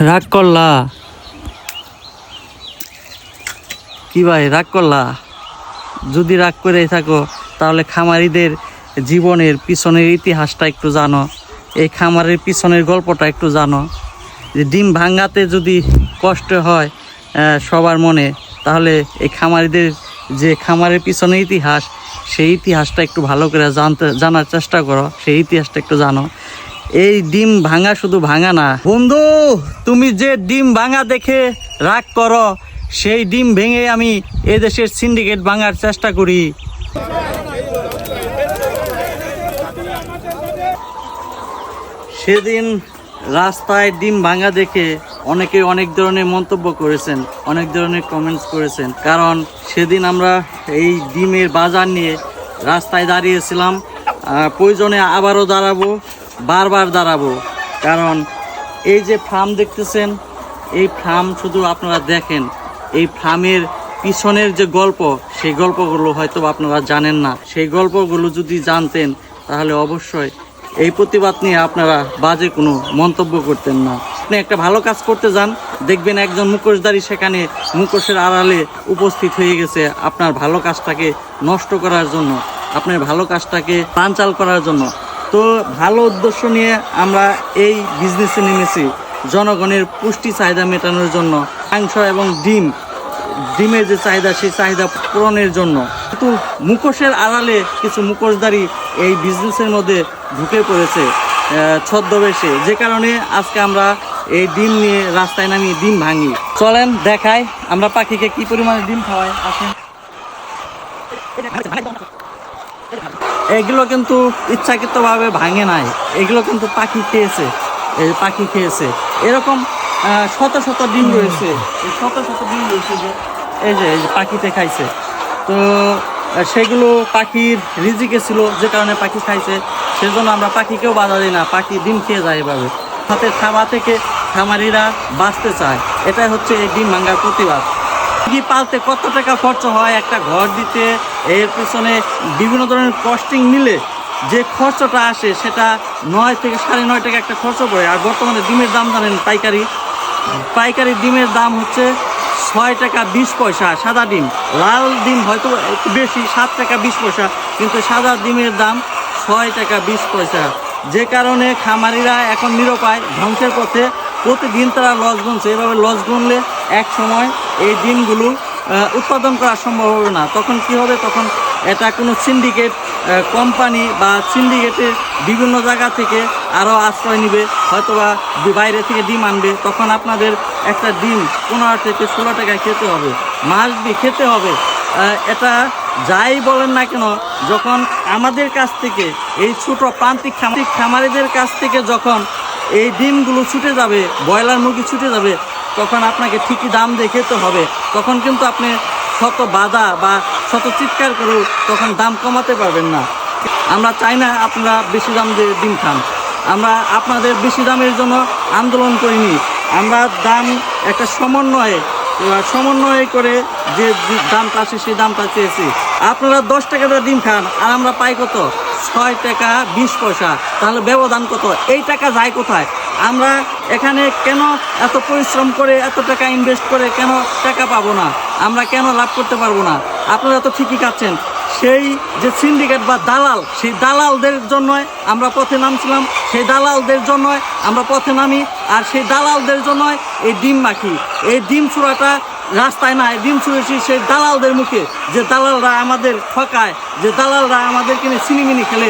রাগ করলা কি ভাই? রাগ করলা? যদি রাগ করে থাকো তাহলে খামারিদের জীবনের পিছনের ইতিহাসটা একটু জানো, এই খামারের পিছনের গল্পটা একটু জানো। যে ডিম ভাঙাতে যদি কষ্ট হয় সবার মনে, তাহলে এই খামারিদের যে খামারের পিছনের ইতিহাস, সেই ইতিহাসটা একটু ভালো করে জানার চেষ্টা করো, সেই ইতিহাসটা একটু জানো। এই ডিম ভাঙা শুধু ভাঙা না বন্ধু, তুমি যে ডিম ভাঙা দেখে রাগ করো, সেই ডিম ভেঙে আমি এদেশের সিন্ডিকেট ভাঙার চেষ্টা করি। সেদিন রাস্তায় ডিম ভাঙা দেখে অনেকে অনেক ধরনের মন্তব্য করেছেন, অনেক ধরনের কমেন্টস করেছেন। কারণ সেদিন আমরা এই ডিমের বাজার নিয়ে রাস্তায় দাঁড়িয়েছিলাম, প্রয়োজনে আবারও দাঁড়াবো, বারবার দাঁড়াবো। কারণ এই যে ফার্ম দেখতেছেন, এই ফার্ম শুধু আপনারা দেখেন, এই ফার্মের পিছনের যে গল্প, সেই গল্পগুলো হয়তো আপনারা জানেন না। সেই গল্পগুলো যদি জানতেন তাহলে অবশ্যই এই প্রতিবাদ নিয়ে আপনারা বাজে কোনো মন্তব্য করতেন না। আপনি একটা ভালো কাজ করতে যান, দেখবেন একজন মুখোশধারী সেখানে মুখোশের আড়ালে উপস্থিত হয়ে গেছে আপনার ভালো কাজটাকে নষ্ট করার জন্য, আপনার ভালো কাজটাকে বানচাল করার জন্য। তো ভালো উদ্দেশ্য নিয়ে আমরা এই বিজনেসে নেমেছি, জনগণের পুষ্টি চাহিদা মেটানোর জন্য, মাংস এবং ডিমের যে চাহিদা, সেই চাহিদা পূরণের জন্য। কিন্তু মুখোশের আড়ালে কিছু মুখোশধারী এই বিজনেসের মধ্যে ঢুকে পড়েছে ছদ্মবেশে, যে কারণে আজকে আমরা এই ডিম নিয়ে রাস্তায় নামিয়ে ডিম ভাঙি। চলেন দেখাই আমরা পাখিকে কি পরিমাণে ডিম খাওয়াই। আসেন। এগুলো কিন্তু ইচ্ছাকৃতভাবে ভাঙে নাই, এগুলো কিন্তু পাখি খেয়েছে, এই পাখি খেয়েছে। এরকম শত শত ডিম রয়েছে, শত শত ডিম রয়েছে, যে এই যে পাখিতে খাইছে। তো সেগুলো পাখির রিজিকে ছিল, যে কারণে পাখি খাইছে, সেজন্য আমরা পাখিকেও বাধা দিই না, পাখি ডিম খেয়ে যায় এভাবে। হাতে খাওয়া থেকে খামারিরা বাঁচতে চায়, এটাই হচ্ছে এই ডিম ভাঙার প্রতিবাদ। মুরগি পালতে কত টাকা খরচ হয় একটা ঘর দিতে, এর পেছনে বিভিন্ন ধরনের কস্টিং মিলে যে খরচটা আসে, সেটা 9 থেকে 9.5 টাকা একটা খরচ পড়ে। আর বর্তমানে ডিমের দাম জানেন, পাইকারি ডিমের দাম হচ্ছে 6 টাকা 20 পয়সা সাদা ডিম। লাল ডিম হয়তো একটু বেশি, 7 টাকা 20 পয়সা, কিন্তু সাদা ডিমের দাম 6 টাকা 20 পয়সা। যে কারণে খামারিরা এখন নিরুপায়, ধ্বংসের পথে। প্রতিদিন তারা লস গুনছে, এভাবে লস গুনলে এক সময় এই ডিমগুলো উৎপাদন করা সম্ভব হবে না। তখন কি হবে? তখন এটা কোনো সিন্ডিকেট কোম্পানি বা সিন্ডিকেটের বিভিন্ন জায়গা থেকে আরও আশ্রয় নেবে, হয়তোবা বাইরে থেকে ডিম আনবে। তখন আপনাদের একটা ডিম 15 থেকে 16 টাকায় খেতে হবে, মাসবি খেতে হবে। এটা যাই বলেন না কেন, যখন আমাদের কাছ থেকে এই ছোটো প্রান্তিক খামারিদের কাছ থেকে যখন এই ডিমগুলো ছুটে যাবে, ব্রয়লার মুরগি ছুটে যাবে, তখন আপনাকে ঠিকই দাম দিয়ে খেতে হবে। তখন কিন্তু আপনি শত বাধা বা শত চিৎকার করেও তখন দাম কমাতে পারবেন না। আমরা চাই না আপনারা বেশি দাম দিয়ে ডিম খান। আমরা আপনাদের বেশি দামের জন্য আন্দোলন করিনি, আমরা দাম একটা সমন্বয় করে যে দামটা আছে সেই দামটা চেয়েছি। আপনারা 10 টাকা দিয়ে ডিম খান, আর আমরা পাই কত? 6 টাকা 20 পয়সা। তাহলে ব্যবধান কত? এই টাকা যায় কোথায়? আমরা এখানে কেন এত পরিশ্রম করে, এত টাকা ইনভেস্ট করে কেন টাকা পাবো না? আমরা কেন লাভ করতে পারবো না? আপনারা তো ঠিকই খাচ্ছেন। সেই যে সিন্ডিকেট বা দালাল, সেই দালালদের জন্যই আমরা পথে নামছিলাম, সেই দালালদের জন্যই আমরা পথে নামি, আর সেই দালালদের জন্যই এই ডিম মাখি। এই ডিম চূড়াটা রাস্তায় না, এই ডিম ছুঁড়েছি সেই দালালদের মুখে, যে দালালরা আমাদের ঠকায়, যে দালালরা আমাদের কিনে ছিনিমিনি খেলে।